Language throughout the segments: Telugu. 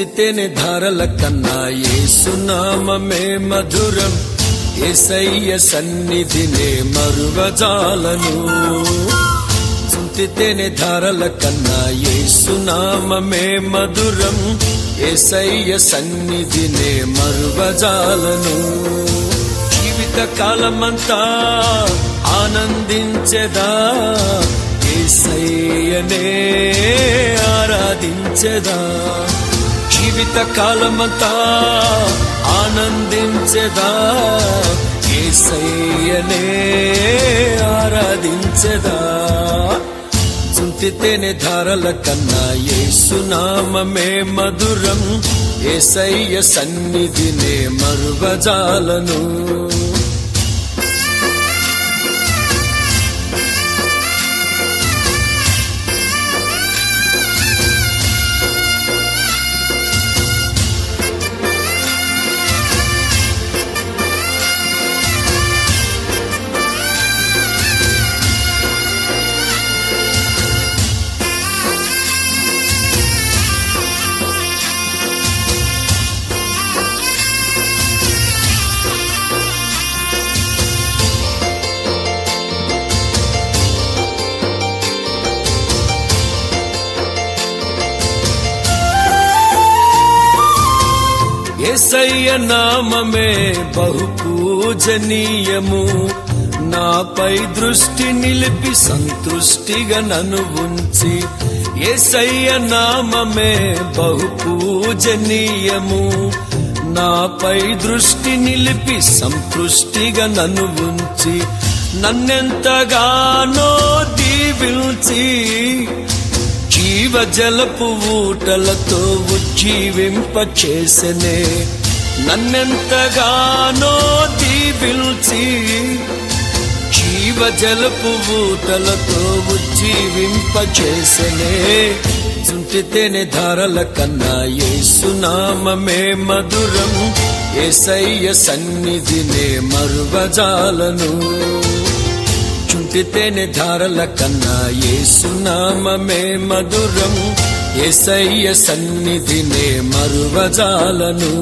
చుంటితేనే ధారల కన్నా యేసునామమే మధురం, యేసయ్య సన్నిధినే మరువజాలను. చుంటితేనే ధారల కన్నా యేసునామమే మధురం, యేసయ్య సన్నిధినే మరువజాలను. జీవిత కాలమంతా ఆనందించెదా, యేసయ్యనే ఆరాధించెదా. జీవిత కాలమంతా ఆనందించెదా, యేసయ్యనే ఆరాధించెదా. చుంటితేనే ధారల కన్నా యేసునామమే మధురం, యేసయ్య సన్నిధినే మరువజాలను. యేసయ్య నామమే బహు పూజనీయము, నాపై దృష్టి నిలిపి సంతృష్టిగా నన్ను ఉంచి. యేసయ్య నామమే బహు పూజనీయము, నాపై దృష్టి నిలిపి సంతృష్టిగా నన్ను ఉంచి. నన్నెంతగానో దీవించి జీవజలపు ఊటలతో ఉజ్జీవింపచేసెనే. నన్నెంతగానో దీవించి జీవజలపు ఊటలతో ఉజ్జీవింపచేసెనే. చుంటితేనే ధారల కన్నా యేసునామమే మధురం, యేసయ్య సన్నిధినే మరువజాలను. చుంటితేనే ధారల కన్నా యేసునామమే మధురం, యేసయ్య సన్నిధినే మరువజాలను.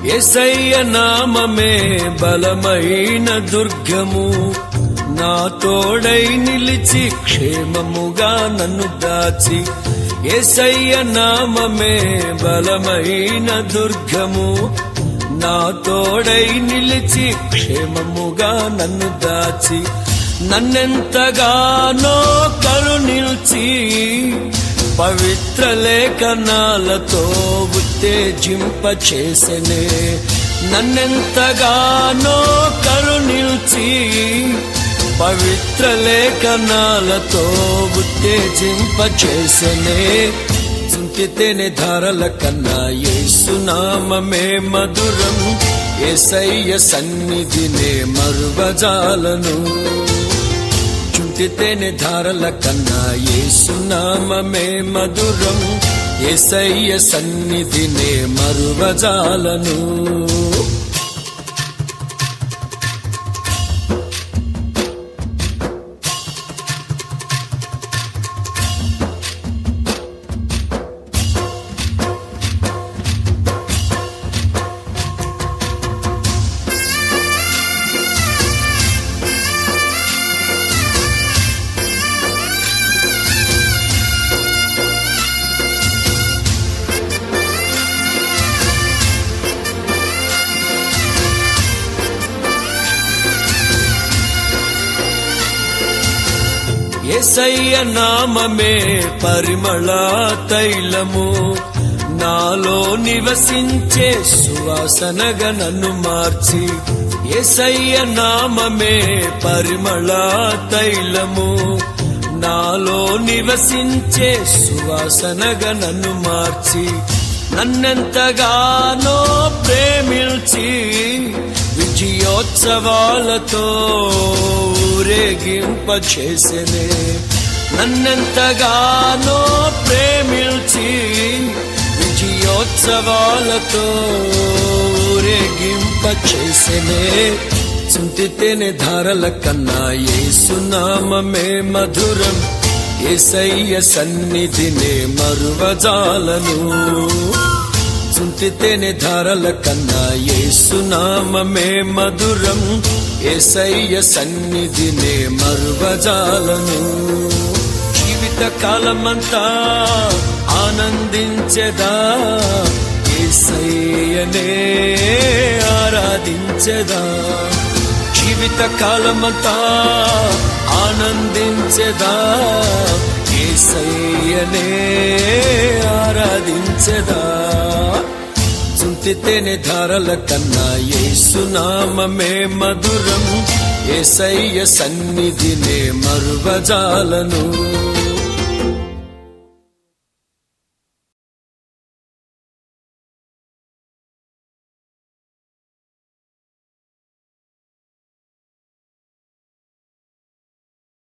యేసయ్య నామమే బలమైన దుర్గము, నా తోడై నిలిచి క్షేమముగా నన్ను దాచి. యేసయ్య నామమే బలమైన దుర్గము, నా తోడై నిలిచి క్షేమముగా నన్ను దాచి. నన్నెంతగానో కరుణించి పవిత్ర లేఖనాలతో ఉత్తేజింపచేసెనే. నన్నెంతగానో కరుణించి పవిత్ర లేఖనాలతో ఉత్తేజింపచేసెనే. చుంటితేనే ధారల కన్నా యేసునామమే మధురం, యేసయ్య సన్నిధినే మరువజాలను. చుంటితేనే ధారల కన్నా యేసునామమే మధురం, యేసయ్య సన్నిధినే మరువజాలను. యేసయ్య నామమే పరిమళ తైలము, నాలో నివసించే సువాసనగా నన్ను మార్చి యేసయ్య నామమే పరిమళ తైలము. నాలో నివసించే సువాసనగా నన్ను మార్చి నన్నెంతగానో ప్రేమించి విజయోత్సవాలతో ఊరేగింపచేసెనే. నన్నెంతగానో ప్రేమించి విజయోత్సవాలతో ఊరేగింపచేసెనే. చింతితేనే ధారల కన్నా యేసునామమే మధురం. యేసయ్య సన్నిధినే మరువజాలను. చింతితేనే ధారల కన్నా యేసునామమే మధురం. యేసయ్య సన్నిధినే మరువజాలను. జీవిత కాలమంతా ఆనందించెదా, యేసయ్యనే ఆరాధించెదా. జీవిత కాలమంతా ఆనందించెదా, యేసయ్యనే ఆరాధించెదా. చింతితేనే ధారల కన్నా యేసునామమే మధురం. యేసయ్య సన్నిధినే మరువజాలను.